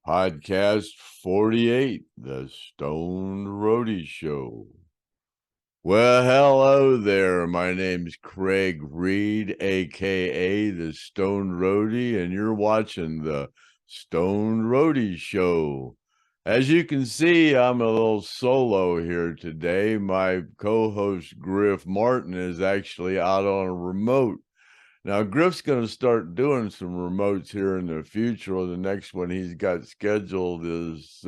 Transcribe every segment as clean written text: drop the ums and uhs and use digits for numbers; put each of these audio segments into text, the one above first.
Podcast 48, the Stoned Roadie Show. Well, hello there. My name's Craig Reed, aka the Stoned Roadie, and you're watching the Stoned Roadie Show. As you can see, I'm a little solo here today. My co-host Griff Martin is actually out on a remote. Now, Griff's going to start doing some remotes here in the future. The next one he's got scheduled is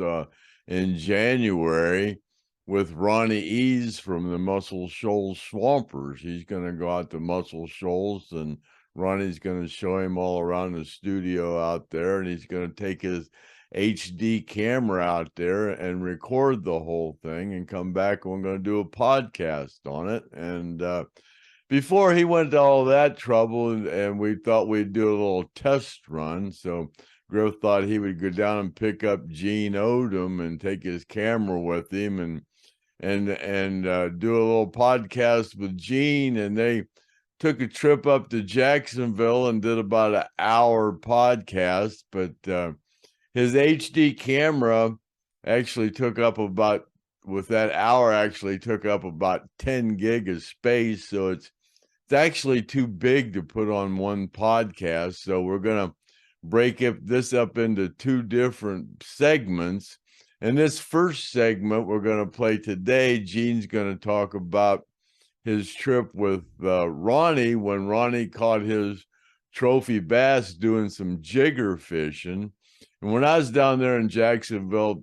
in January with Ronnie Ease from the Muscle Shoals Swampers. He's going to go out to Muscle Shoals, and Ronnie's going to show him all around the studio out there, and he's going to take his HD camera out there and record the whole thing and come back, and we're going to do a podcast on it. And before he went to all that trouble, and we thought we'd do a little test run, so Griff thought he would go down and pick up Gene ODOM and take his camera with him and do a little podcast with Gene. And they took a trip up to Jacksonville and did about an hour podcast. But his HD camera actually took up about, with that hour, actually took up about 10 gig of space. So it's actually too big to put on one podcast. So we're going to break this up into two different segments. In this first segment we're going to play today, Gene's going to talk about his trip with Ronnie, when Ronnie caught his trophy bass doing some jigger fishing. And when I was down there in Jacksonville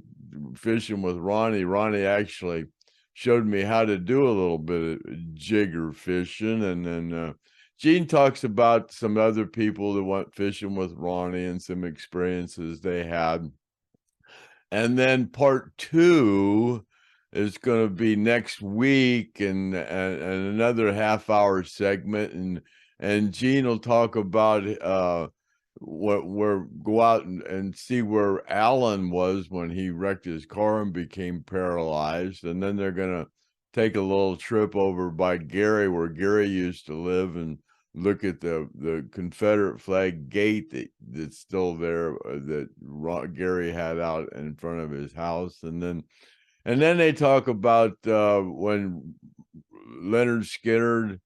fishing with Ronnie, Ronnie actually showed me how to do a little bit of jigger fishing. And then Gene talks about some other people that went fishing with Ronnie and some experiences they had. And then part two is going to be next week, and another half-hour segment, and Gene will talk about go out and see where Alan was when he wrecked his car and became paralyzed. And then they're going to take a little trip over by Gary, where Gary used to live, and look at the Confederate flag gate that's still there, that Gary had out in front of his house. And then they talk about when Lynyrd Skynyrd,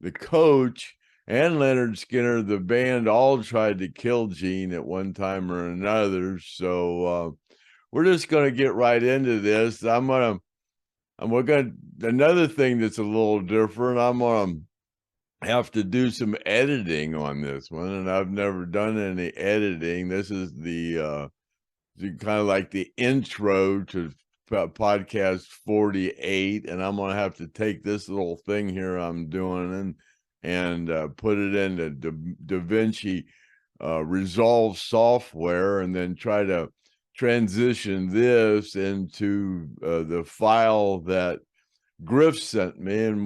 the coach, and Lynyrd Skynyrd, the band, all tried to kill Gene at one time or another. So we're just going to get right into this. Another thing that's a little different, I'm going to have to do some editing on this one, and I've never done any editing. This is the kind of like the intro to podcast 48, and I'm going to have to take this little thing here I'm doing and put it into DaVinci Resolve software, and then try to transition this into the file that Griff sent me, and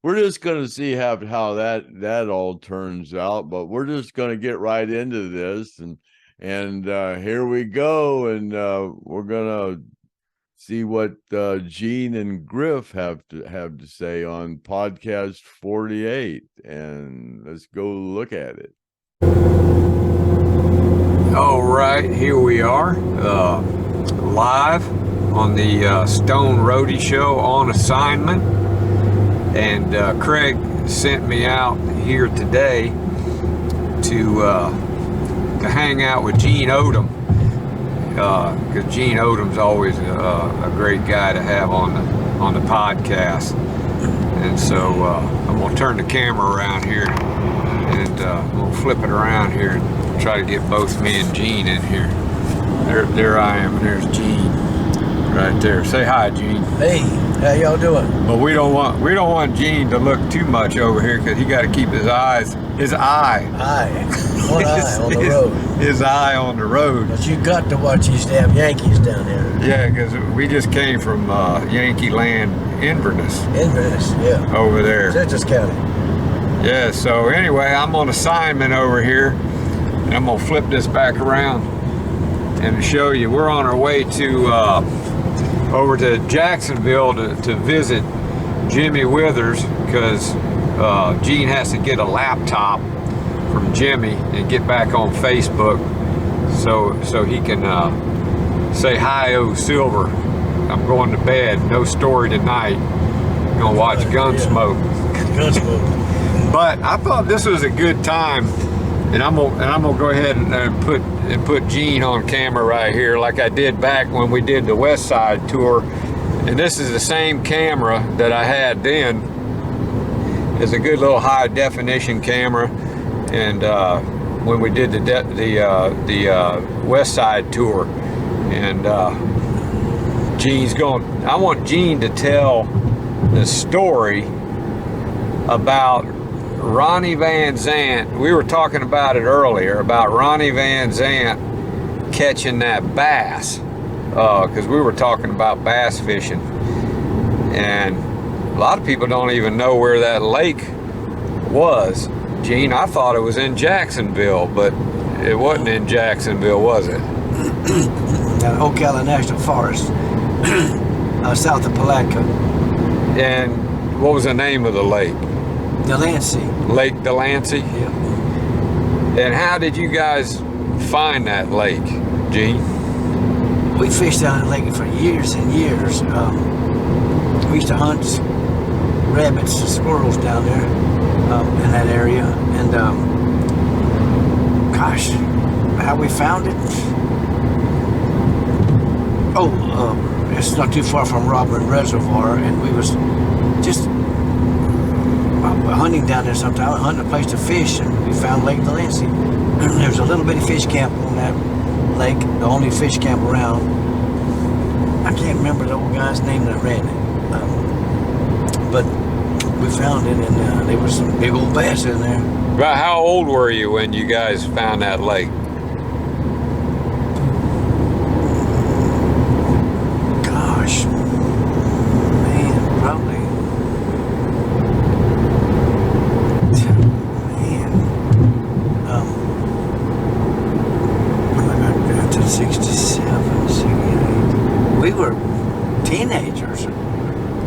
we're just going to see how that all turns out. But we're just going to get right into this, and here we go, and we're going to see what Gene and Griff have to say on podcast 48, and let's go look at it. All right, here we are, live on the Stoned Roadie Show on assignment, and Craig sent me out here today to hang out with Gene ODOM, because Gene ODOM's always a great guy to have on the podcast. And so I'm gonna turn the camera around here, and we'll flip it around here and try to get both me and Gene in here. There I am, and there's Gene right there. Say hi, Gene. Hey, how y'all doing? But we don't want Gene to look too much over here, because he got to keep his eye one eye on the road. His eye on the road. But you got to watch these damn Yankees down there. Yeah, because we just came from Yankee Land, Inverness, yeah, over there, Citrus County. Yeah. So anyway, I'm on assignment over here, and I'm gonna flip this back around and show you. We're on our way to over to Jacksonville to visit Jimmy Withers, because Gene has to get a laptop from Jimmy and get back on Facebook so he can say, "Hi, oh Silver, I'm going to bed. No story tonight. Gonna watch Gunsmoke." Gunsmoke. But I thought this was a good time, and I'm gonna go ahead and put Gene on camera right here, like I did back when we did the West Side tour. And this is the same camera that I had then. It's a good little high definition camera, and when we did the West Side tour, and Gene's going. I want Gene to tell the story about Ronnie Van Zant. We were talking about it earlier, about Ronnie Van Zant catching that bass, because we were talking about bass fishing, and a lot of people don't even know where that lake was. Gene, I thought it was in Jacksonville, but it wasn't in Jacksonville, was it? Ocala National Forest, south of Palatka. And what was the name of the lake? Delancey. Lake Delancey? Yeah. And how did you guys find that lake, Gene? We fished down that lake for years and years. We used to hunt rabbits and squirrels down there in that area. And gosh, how we found it? It's not too far from Robin Reservoir, and we was just hunting down there sometime, hunting a place to fish, and we found Lake Delancey. There's a little bitty fish camp on that lake, the only fish camp around. I can't remember the old guy's name that ran it, but we found it, and there was some big old bass in there. About how old were you when you guys found that lake? Gosh, man, probably. Man, to 67, 68. We were teenagers.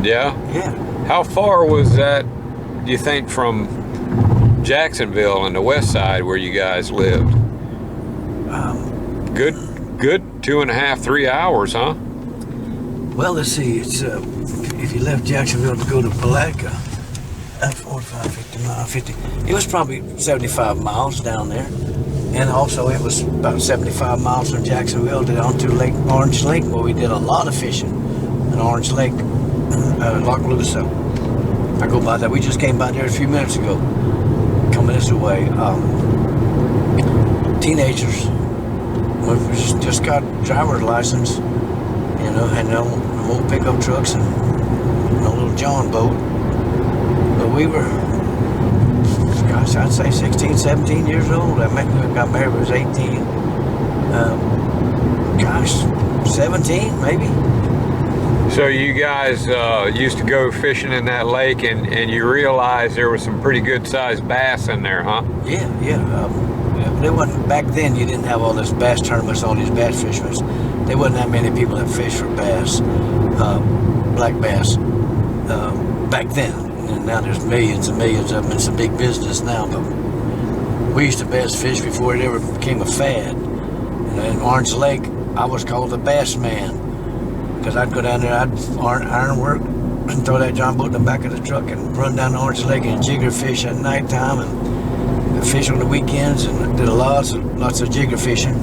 Yeah? Yeah. How far was that, do you think, from Jacksonville and the West Side where you guys lived? Good 2.5, 3 hours, huh? Well, let's see. It's if you left Jacksonville to go to Palatka, 45, 50 miles, 50. It was probably 75 miles down there, and also it was about 75 miles from Jacksonville to down to Orange Lake, where we did a lot of fishing in Orange Lake, Loch Lusa. I go by that. We just came by there a few minutes ago, coming this way. Teenagers, we just got driver's license, you know, and no old pickup trucks and no little John boat. But we were, gosh, I'd say 16, 17 years old. I got married when I was 18. Gosh, 17 maybe. So you guys used to go fishing in that lake, and you realized there was some pretty good sized bass in there, huh? Yeah. There wasn't, back then you didn't have all this bass tournaments, all these bass fishermen. There wasn't that many people that fished for bass, black bass, back then. And now there's millions and millions of them. It's a big business now, but we used to bass fish before it ever became a fad. And in Orange Lake, I was called the Bass Man, because I'd go down there, I'd iron work, and throw that John boat in the back of the truck and run down to Orange Lake and jigger fish at nighttime and fish on the weekends, and did lots of jigger fishing.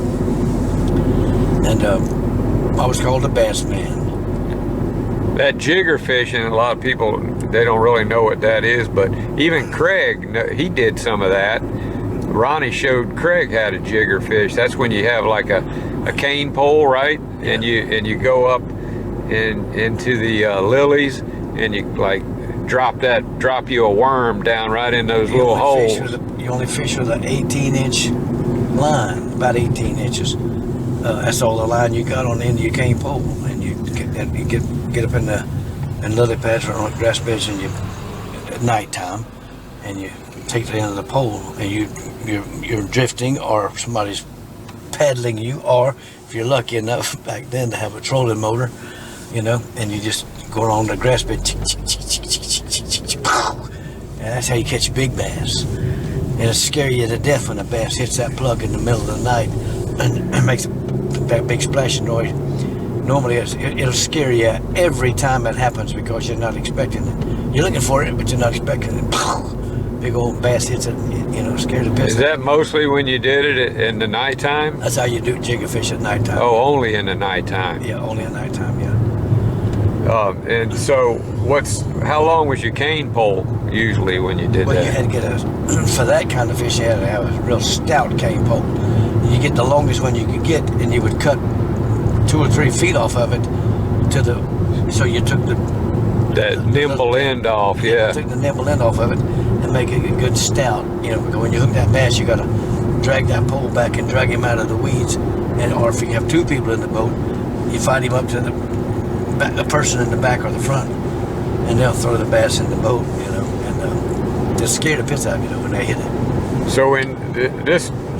And I was called the Bass Man. That jigger fishing, a lot of people, they don't really know what that is, but even Craig, he did some of that. Ronnie showed Craig how to jigger fish. That's when you have like a cane pole, right? Yeah. And you go up into the lilies, and you like drop you a worm down right in those little holes. You only fish with an 18-inch line, about 18 inches. That's all the line you got on the end of your cane pole, and you get up in the lily pads or on the grass beds, and you at nighttime, and you take the end of the pole, and you're drifting, or somebody's paddling you, or if you're lucky enough back then to have a trolling motor, you know, and you just go along the grass bed, and that's how you catch big bass. And it'll scare you to death when a bass hits that plug in the middle of the night. and it makes that big splashing noise. Normally it'll scare you every time it happens because you're not expecting it. You're looking for it, but you're not expecting it. Big old bass hits it, you know, scares the piss. Is that mostly when you did it in the nighttime? That's how you do jigger fish at nighttime. Oh, only in the nighttime. Yeah, only at nighttime, yeah. And so, how long was your cane pole usually when you did Well, that? you had to get for that kind of fish, you had to have a real stout cane pole. You get the longest one you could get, and you would cut 2 or 3 feet off of it so you took that nimble end off, yeah. Took the nimble end off of it and make it a good stout. You know, because when you hook that bass, you got to drag that pole back and drag him out of the weeds. Or if you have 2 people in the boat, you fight him up to the person in the back or the front, and they'll throw the bass in the boat, you know, and just scare the piss out of you when they hit it.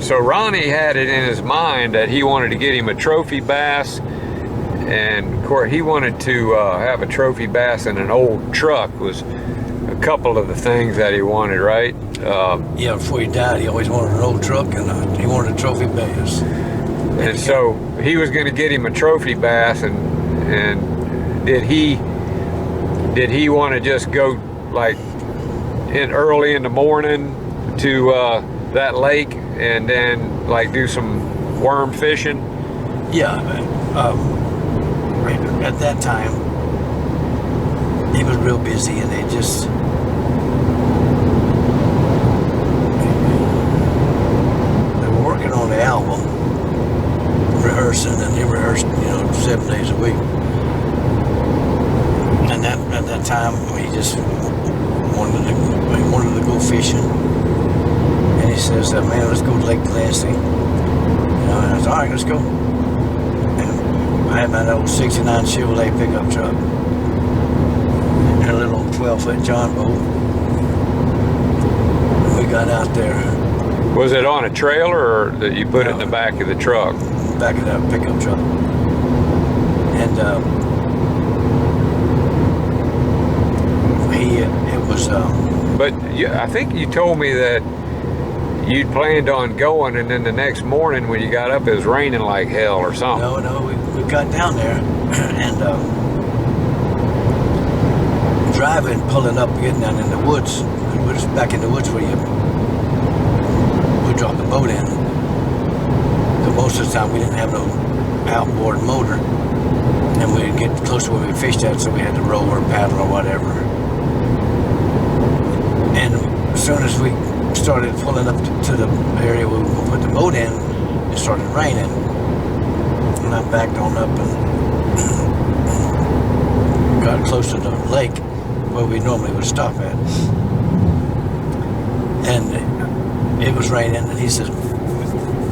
So Ronnie had it in his mind that he wanted to get him a trophy bass, and of course he wanted to have a trophy bass in an old truck. Was a couple of the things that he wanted, right? Yeah, before he died, he always wanted an old truck, and he wanted a trophy bass. And so he was going to get him a trophy bass, and did he want to just go like early in the morning to that lake and then like do some worm fishing? Yeah, right at that time he was real busy, and they were working on the album, rehearsing, and they rehearsed, you know, 7 days a week. And at that time, he just wanted to go fishing. And he says, man, let's go to Lake Delancey. You know, and I said, all right, let's go. And I had my old 69 Chevrolet pickup truck and a little 12-foot John boat. And we got out there. Was it on a trailer, or that you put it in the back of the truck? Back of that pickup truck. And it was. But I think you told me that you'd planned on going, and then the next morning when you got up, it was raining like hell or something. No, we got down there and driving, pulling up, getting down in the woods. We're just back in the woods where we dropped the boat in. But most of the time we didn't have no outboard motor, and we didn't get close to where we fished at, so we had to row or paddle or whatever. And as soon as we started pulling up to the area where we were going to put the boat in, it started raining. And I backed on up and got close to the lake where we normally would stop at. And it was raining, and he said,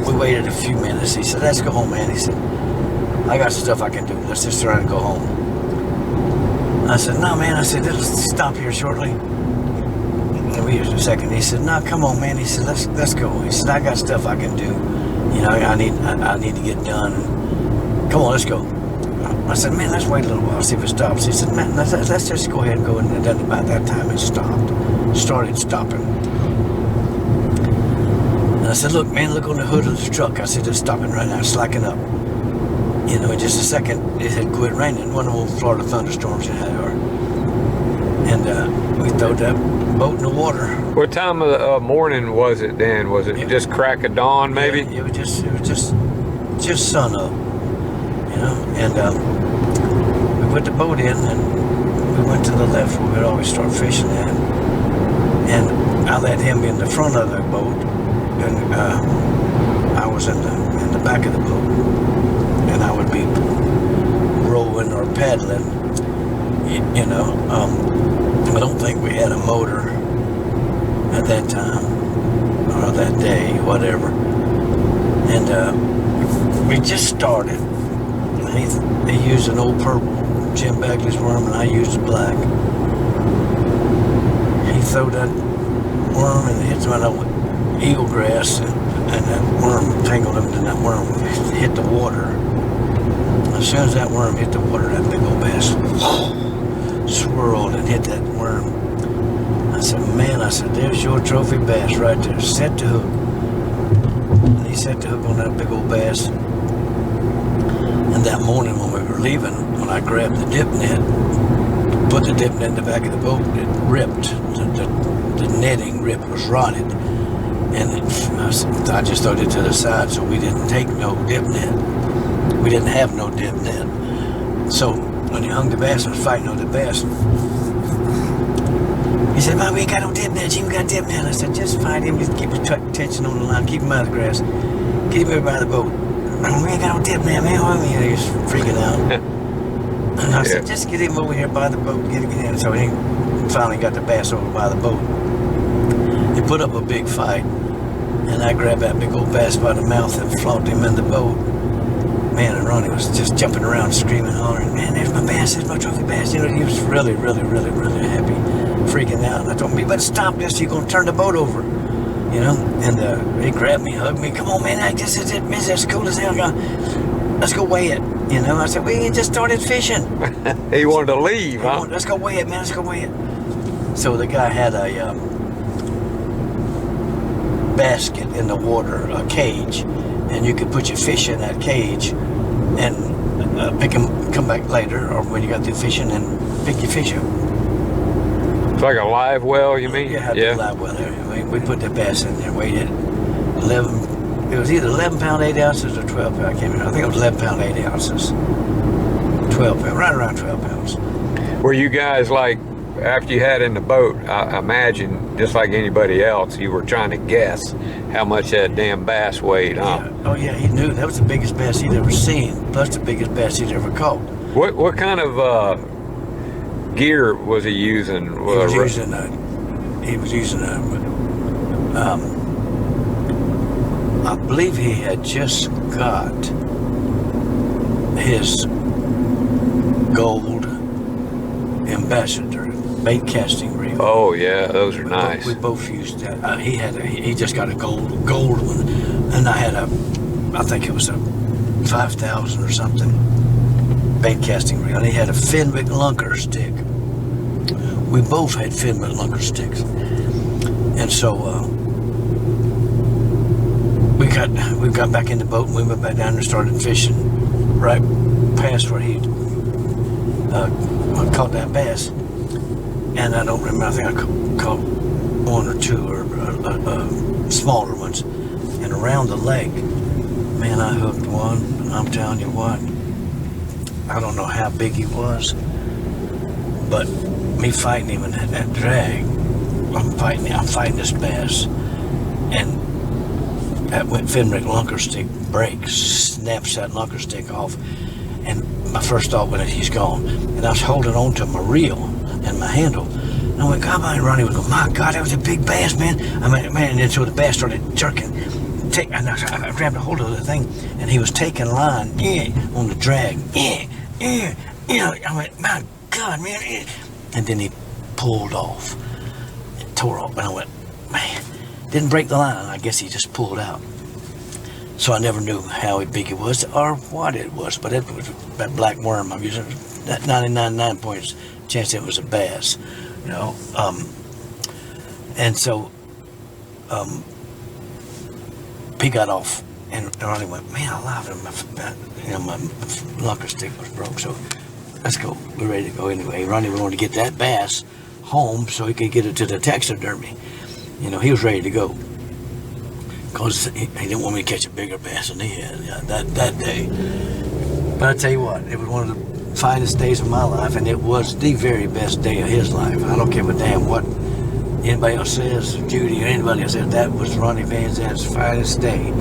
we waited a few minutes. He said, let's go home, man. He said, I got stuff I can do. Let's just try and go home. I said, no, man. I said, let's stop here shortly. And we used a second. He said, no, come on, man. He said, let's go. He said, I got stuff I can do. You know, I need to get done. Come on, let's go. I said, man, let's wait a little while, see if it stops. He said, man, let's just go ahead and go. And then about that time it stopped. Started stopping. And I said, look, man, look on the hood of the truck. I said, it's stopping right now, slacking up. You know, in just a second, it had quit raining. One of those Florida thunderstorms it had. And we threw that boat in the water. What time of the morning was it then? Was it just crack of dawn, maybe? Yeah, it was just sun up, you know. And we put the boat in, and we went to the left where we'd always start fishing at. And I let him in the front of the boat, and I was in the back of the boat, and I would be rowing or paddling, you know. I don't think we had a motor at that time, or that day, whatever. And we just started. He used an old purple Jim Bagley's worm, and I used a black. He threw that worm and hit my eagle grass, and that worm tangled him, and that worm hit the water. As soon as that worm hit the water, that big old bass swirled and hit that worm. I said, man, there's your trophy bass right there, set to hook. And he set the hook on that big old bass. And that morning when we were leaving, when I grabbed the dip net, put the dip net in the back of the boat, it ripped. The netting rip was rotted. And I just threw it to the side so we didn't take no dip net. We didn't have no dip net. So when he hung the bass and was fighting on the bass, he said, "Mom, we ain't got no dip net. You ain't got dip net." I said, "Just find him. Just keep his tension on the line. Keep him out of the grass. Get him over by the boat. We ain't got no dip net, man." He was freaking out. And I said, "Just get him over here by the boat. Get in." So he finally got the bass over by the boat. He put up a big fight. And I grabbed that big old bass by the mouth and flopped him in the boat. Man, and Ronnie was just jumping around, screaming, hollering, "Man, there's my bass, there's my trophy bass." You know, he was really, really, really, really happy, freaking out. And I told him, "You better stop this, you're going to turn the boat over." You know, and he grabbed me, hugged me. "Come on, man, this is it, man, that's cool as hell. Let's go weigh it." You know, I said, "We just started fishing." He wanted to leave, huh? "Let's go weigh it, man, let's go weigh it." So the guy had a basket in the water, a cage, and you could put your fish in that cage and pick them, come back later, or when you got through fishing, and pick your fish up. It's like a live well, you mean? Yeah, a live well there. We put the bass in there, weighed it 11. It was either 11 pound 8 ounces or 12 pound. I can't remember. I think it was 11 pound 8 ounces. 12 pound, right around 12 pounds. Were you guys like, after you had in the boat, I imagine, just like anybody else, you were trying to guess how much that damn bass weighed, huh? Yeah. Oh yeah, he knew that was the biggest bass he'd ever seen, plus the biggest bass he'd ever caught. What kind of gear was he using? He was using I believe he had just got his gold ambassador bait casting reel. Oh yeah, those are nice. We both used that. He just got a gold one, and I had I think it was a 5,000 or something bait casting reel, and he had a Fenwick lunker stick. We both had Fenwick lunker sticks, and so we got back in the boat, and we went back down and started fishing right past where he caught that bass. And I don't remember, I think I caught one or two or smaller ones. And around the lake, man, I hooked one. And I'm telling you what, I don't know how big he was, but me fighting him in that drag, I'm fighting this bass. And that Fenwick lunker stick breaks, snaps that lunker stick off. And my first thought was, he's gone. And I was holding on to my reel and my handle. And I went, "God," and Ronnie would go, "My God, that was a big bass, man." I mean, man, and then so the bass started jerking. And I grabbed a hold of the thing, and he was taking line on the drag. I went, "My God, man." And then he pulled off. It tore off. And I went, "Man." Didn't break the line. I guess he just pulled out. So I never knew how big it was or what it was. But it was that black worm I'm using. That 99.9 points chance it was a bass, you know. And so he got off, and Ronnie went, "Man, I love him. My lunker stick was broke, so let's go. We're ready to go anyway." Ronnie wanted to get that bass home so he could get it to the taxidermy. You know, he was ready to go because he didn't want me to catch a bigger bass than he had that day. But I tell you what, it was one of the finest days of my life, and it was the very best day of his life. I don't give a damn what anybody else says, Judy or anybody else says. That was Ronnie Van Zant's finest day,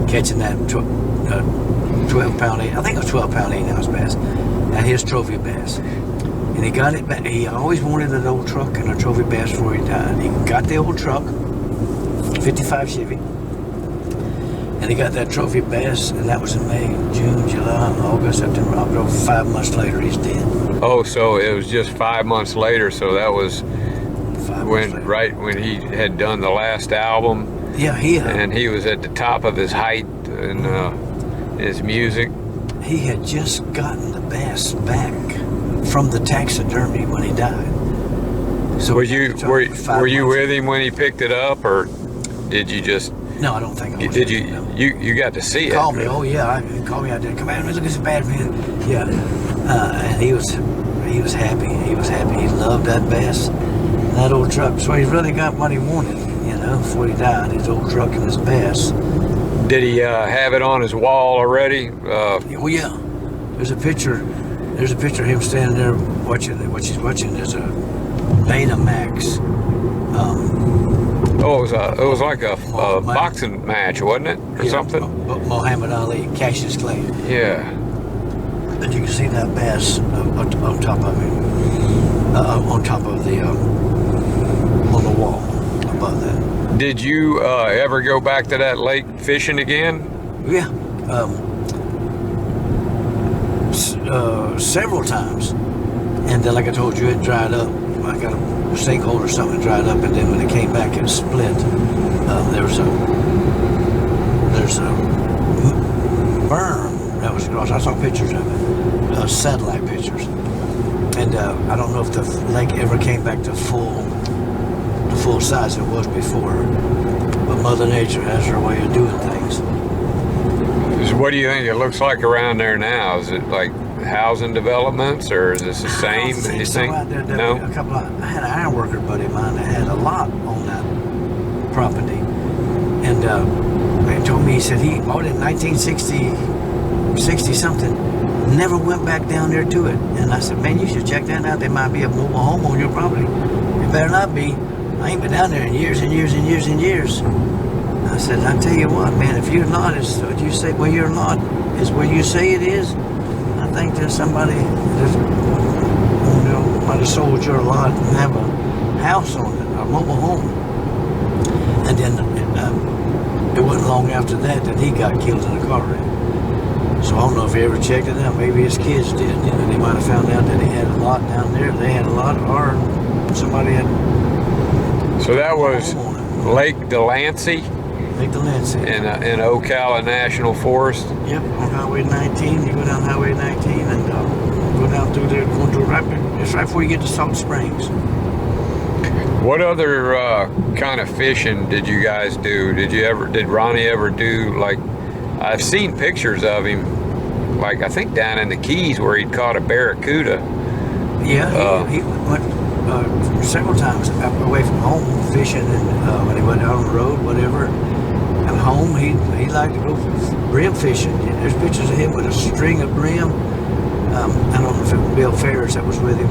catching that 12 pound 8, I think it was 12 pound 8 ounce bass, and his trophy bass. And he got it back. He always wanted an old truck and a trophy bass before he died. He got the old truck, 55 Chevy, and he got that trophy bass, and that was in May, June, July, August, September, October. 5 months later, he's dead. Oh, so it was just 5 months later. So that was 5 months later. right when he had done the last album. Yeah, and he was at the top of his height in his music. He had just gotten the bass back from the taxidermy when he died. So were you with him when he picked it up, or did you just No, I don't think I was. Did you? No. You got to see He it? called me. Oh yeah, he called me out there. Come out, look at this bad man. Yeah, and he was happy. He was happy. He loved that bass, and that old truck. So he really got what he wanted, you know, before he died. His old truck and his bass. Did he have it on his wall already? Oh yeah, there's a picture. There's a picture of him standing there watching. What he's watching is a Betamax. Oh, it was like a boxing match, wasn't it, or something? Muhammad Ali, Cassius Clay. Yeah. And you can see that bass on top of him, on top of the on the wall above that. Did you ever go back to that lake fishing again? Yeah, several times. And then, like I told you, it dried up. I got a sinkhole or something dried up, and then when it came back, it split. There's a berm that was across. I saw pictures of it, satellite pictures, and I don't know if the lake ever came back to the full size it was before. But Mother Nature has her way of doing things. What do you think it looks like around there now? Is it like housing developments, or is this the same? I don't you so think? out there, No. I had an iron worker buddy of mine that had a lot on that property, and he told me, he said he bought it in 1960 something, never went back down there to it. And I said, man, you should check that out. There might be a mobile home on your property. It better not be. I ain't been down there in years and years and years and years. I said, I tell you what, man, if your lot is what you say, well, your lot is where you say it is, I think there's somebody that might have sold your lot and have a house on it, a mobile home. And then it wasn't long after that he got killed in a car wreck. So I don't know if he ever checked it out. Maybe his kids did. You know, they might have found out that he had a lot down there. They had a lot, or somebody had. So that was Lake Delancey. Lake Delancey. In Ocala National Forest. Yep, on Highway 19. You go down Highway 19 and go down through there, going to it's right before you get to Salt Springs. What other kind of fishing did you guys do? Did Ronnie ever do, like, I've seen pictures of him, like I think down in the Keys where he'd caught a barracuda. Yeah, he went several times away from home fishing, and when he went out on the road, whatever. At home, he liked to go brim fishing. There's pictures of him with a string of brim. I don't know if it was Bill Ferris that was with him.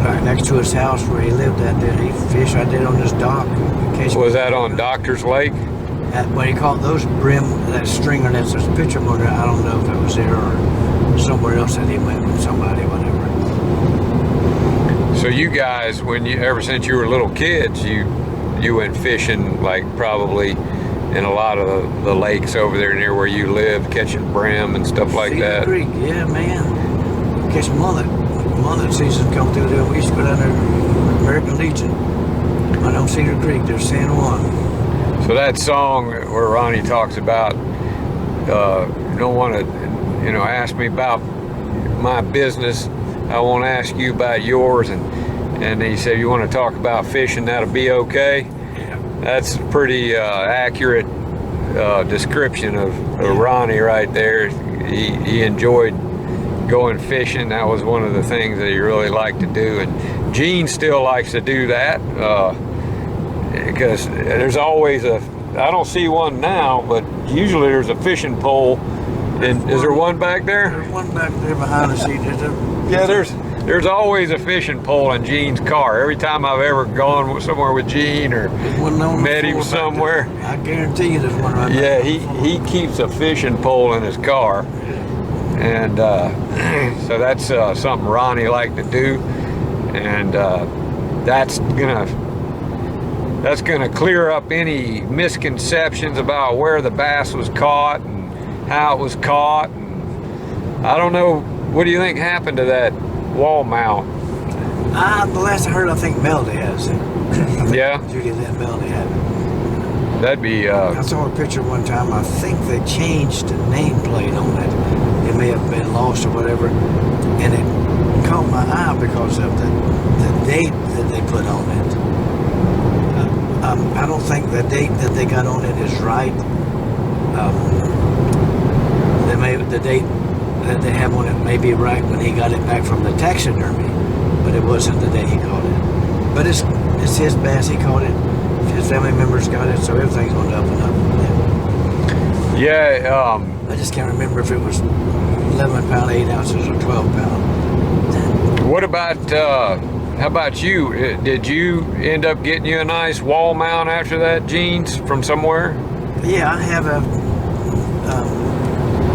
Right next to his house where he lived at there, he fished right there on this dock. Was that on Doctor's Lake? What he called those brim, that stringer, that's a picture of there. I don't know if it was there or somewhere else that he went with somebody, whatever. So you guys, ever since you were little kids, you went fishing, like probably in a lot of the lakes over there near where you live, catching brim and stuff like Cedar that. Creek, yeah, man. Catch mullet. Mullet season come through there. We used to go down there, American Legion. Right on Cedar Creek, there's San Juan. So that song where Ronnie talks about, you don't want to, ask me about my business. I won't ask you about yours. And he said, you want to talk about fishing, that'll be okay. Yeah. That's a pretty accurate description of Ronnie right there. He enjoyed going fishing. That was one of the things that he really liked to do. And Gene still likes to do that because there's always I don't see one now, but usually there's a fishing pole. And is there one back there? There's one back there behind the seat. Yeah, there's always a fishing pole in Gene's car. Every time I've ever gone somewhere with Gene or met him somewhere. I guarantee you there's one right Yeah, there. he keeps a fishing pole in his car. And so that's something Ronnie liked to do. And that's gonna clear up any misconceptions about where the bass was caught and how it was caught. And I don't know, what do you think happened to that wall mount? The last I heard, I think Melody has it. Yeah? Judy Lynn Melody had it. That'd be I saw a picture one time. I think they changed the nameplate on it. It may have been lost or whatever, and it caught my eye because of the date that they put on it. I don't think the date that they got on it is right. The date that they have on it may be right when he got it back from the taxidermy, but it wasn't the day he caught it. But it's his bass. He caught it. His family members got it, so everything's going up and up. Yeah. I just can't remember if it was 11 pound, 8 ounces, or 12 pound. What about, how about you? Did you end up getting you a nice wall mount after that, Jeans, from somewhere? Yeah, I have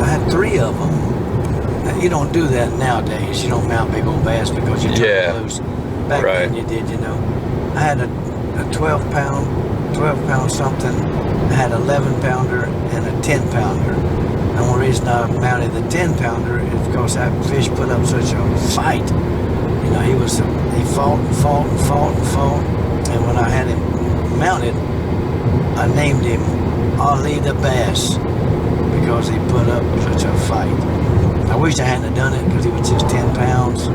I had 3 of them. Now, you don't do that nowadays. You don't mount big old bass because you turn them loose. Back then you did, you know. I had a 12 pound something. I had an 11 pounder and a 10 pounder. The only reason I mounted the 10 pounder is because that fish put up such a fight. You know, he fought and fought and fought and fought. And when I had him mounted, I named him Ali the Bass because he put up such a fight. I wish I hadn't done it because he was just 10 pounds.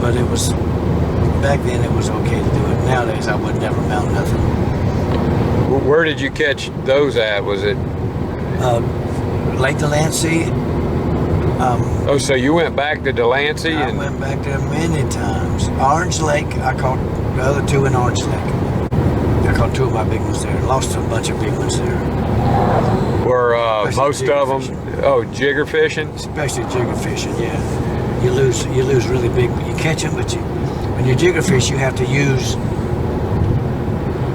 But it was, back then it was okay to do it. Nowadays I would never mount nothing. Where did you catch those at? Was it? Lake Delancey. Oh, so you went back to Delancey? I went back there many times. Orange Lake, I caught the other 2 in Orange Lake. I caught 2 of my big ones there. Lost a bunch of big ones there. Were most of them, jigger fishing? Especially jigger fishing, yeah. You lose really big. You catch them, but when you jigger fish, you have to use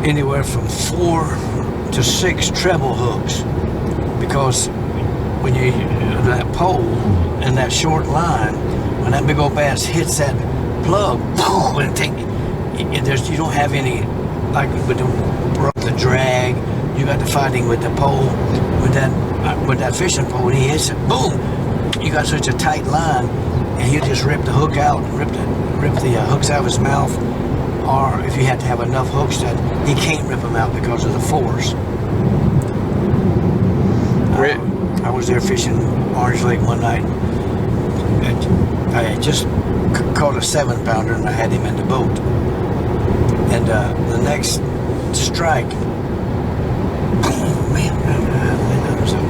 anywhere from 4 to 6 treble hooks, because when you that pole and that short line, when that big old bass hits that plug, when you don't have any, like with the drag. You got the fighting with the pole, with that fishing pole. When he hits it, boom! You got such a tight line, and he'll just rip the hook out, rip the hooks out of his mouth. Or if you had to have enough hooks that he can't rip them out because of the force. I was there fishing Orange Lake one night, and I had just caught a 7 pounder, and I had him in the boat. And the next strike, that was a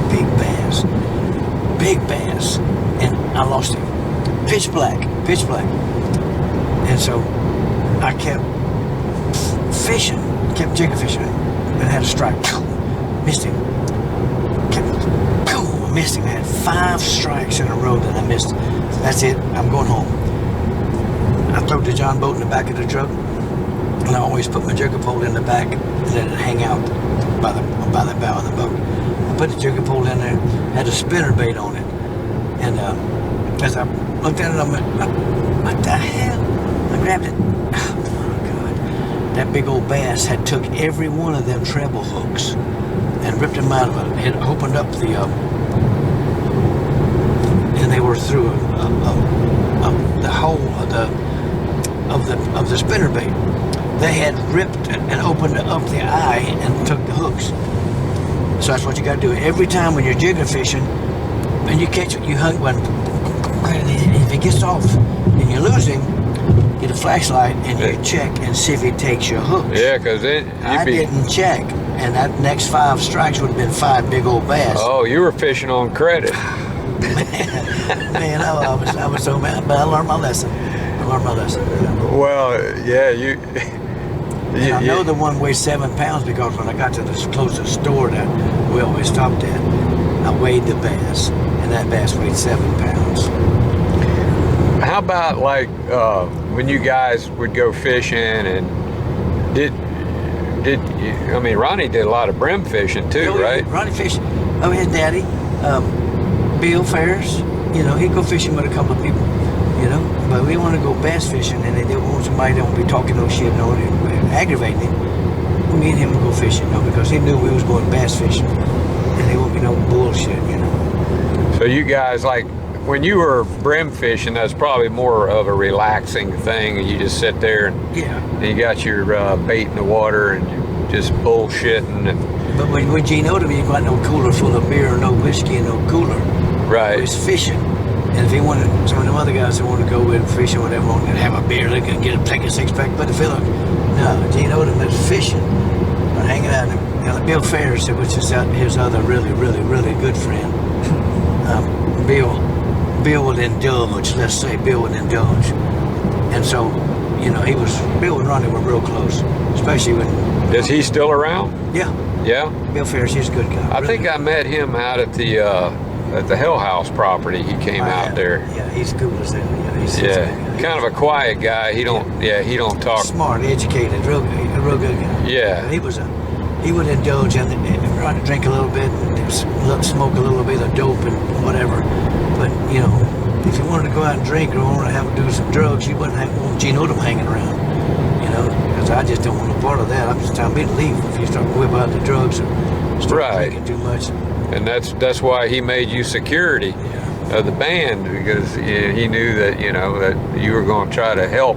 big bass, and I lost him, pitch black. And so I kept fishing, kept jigger fishing, and had a strike, missed him, missed him. I had 5 strikes in a row that I missed. That's it, I'm going home. I threw the John boat in the back of the truck, and I always put my jigger pole in the back and let it hang out by the bow of the boat. I put the jigger pole in there, had a spinner bait on it, and as I looked at it, I went, what the hell? I grabbed it. Oh God! That big old bass had took every one of them treble hooks and ripped them out of it. It opened up the and they were through the hole of the spinner bait. They had ripped and opened up the eye and took the hooks. So that's what you got to do every time when you're jigger fishing. When you catch it, you hunt one. If it gets off and you lose him, get a flashlight and you check and see if he takes your hooks. Yeah, because I didn't check, and that next 5 strikes would have been 5 big old bass. Oh, you were fishing on credit. Man, I was so mad, but I learned my lesson. Well, yeah, and I know the one weighs 7 pounds because when I got to the closest store that we always stopped at, I weighed the bass, and that bass weighed 7 pounds. How about like when you guys would go fishing, and I mean, Ronnie did a lot of brim fishing too, right? Ronnie fished. Oh, his daddy, Bill Ferris. You know, he'd go fishing with a couple of people. You know, but we want to go bass fishing, and they didn't want somebody that won't be talking no shit, no, aggravating him. Me and him would go fishing, you know, because he knew we was going bass fishing, and there won't be no bullshit, you know. So you guys, like, when you were brim fishing, that's probably more of a relaxing thing, and you just sit there and you got your bait in the water and you're just bullshitting. And but when Gene ODOM, you got no cooler full of beer, no whiskey, and no cooler. Right. It's fishing. And if he wanted, some of them other guys that want to go with fishing, whatever, want to have a beer, they can take a 6-pack, put the fill up. No, Gene ODOM is fishing. hanging out. And Bill Ferris, which is his other really good friend. Bill would indulge. Let's say Bill would indulge, and so Bill and Ronnie were real close, especially when. Is he still around? Yeah. Yeah. Bill Ferris, he's a good guy. I think I met him out at the Hell House property. He came out there. Yeah, he's cool as hell. Yeah, kind of a quiet guy. He don't talk. Smart, educated, a real good guy. Yeah. He would indulge and try to drink a little bit, and smoke a little bit of dope and whatever. But if you wanted to go out and drink or want to do some drugs, you wouldn't want Gene Odom hanging around. Because I just don't want a part of that. I'm just telling me to leave if you start whipping out the drugs or start drinking too much. And that's why he made you security of the band, because he knew that that you were going to try to help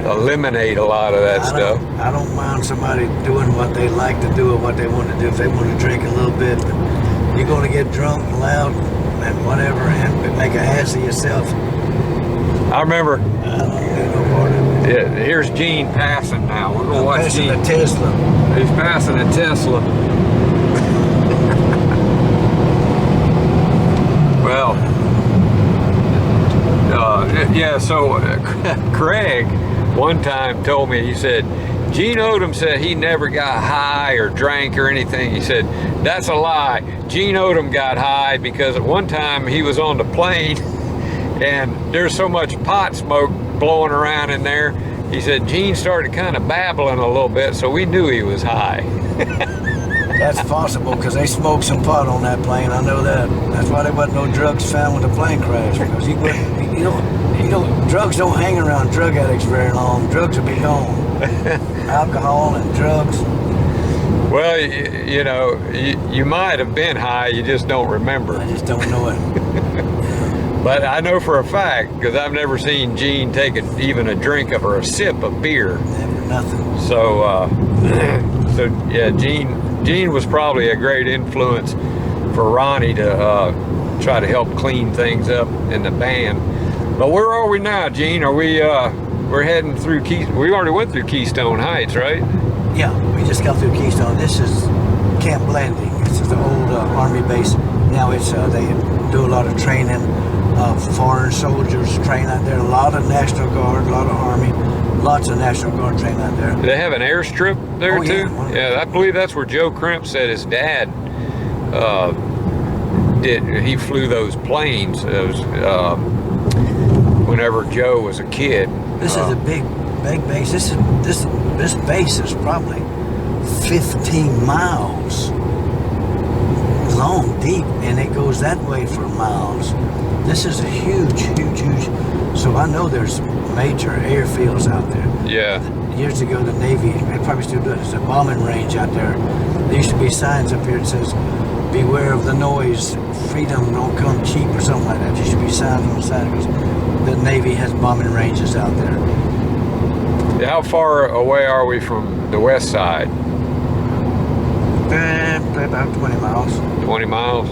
eliminate a lot of that stuff. I don't mind somebody doing what they like to do or what they want to do. If they want to drink a little bit, but you're going to get drunk and loud and whatever and make a ass of yourself. I remember. I don't do no part of it. Yeah, here's Gene passing now. We're going to watch Passing Gene. a Tesla. He's passing a Tesla. Well, so Craig one time told me, he said, Gene Odom said he never got high or drank or anything. He said, that's a lie. Gene Odom got high because at one time he was on the plane and there's so much pot smoke blowing around in there. He said Gene started kind of babbling a little bit, so we knew he was high. That's possible because they smoked some pot on that plane. I know that. That's why there wasn't no drugs found when the plane crashed. Because drugs don't hang around drug addicts very long. Drugs will be gone. Alcohol and drugs. Well, you might have been high. You just don't remember. I just don't know it. But I know for a fact, because I've never seen Gene take even a drink of or a sip of beer. Never, nothing. So, yeah, Gene was probably a great influence for Ronnie to try to help clean things up in the band. But where are we now, Gene? Are we we're heading through we already went through Keystone Heights, right? Yeah, we just got through Keystone. This is Camp Landing. This is the old Army base. Now it's they do a lot of training. Foreign soldiers train out there. A lot of National Guard, a lot of Army, lots of National Guard train out there. Do they have an airstrip there too? Yeah, I believe that's where Joe Crimp said his dad he flew those planes. Whenever Joe was a kid. This is a big base. This base is probably 15 miles long, deep, and it goes that way for miles. This is a huge. So I know there's major airfields out there. Yeah. Years ago, the Navy, they probably still do it. There's a bombing range out there. There used to be signs up here that says, "Beware of the noise. Freedom don't come cheap," or something like that. There used to be signs on the side because the Navy has bombing ranges out there. How far away are we from the west side? About 20 miles. 20 miles?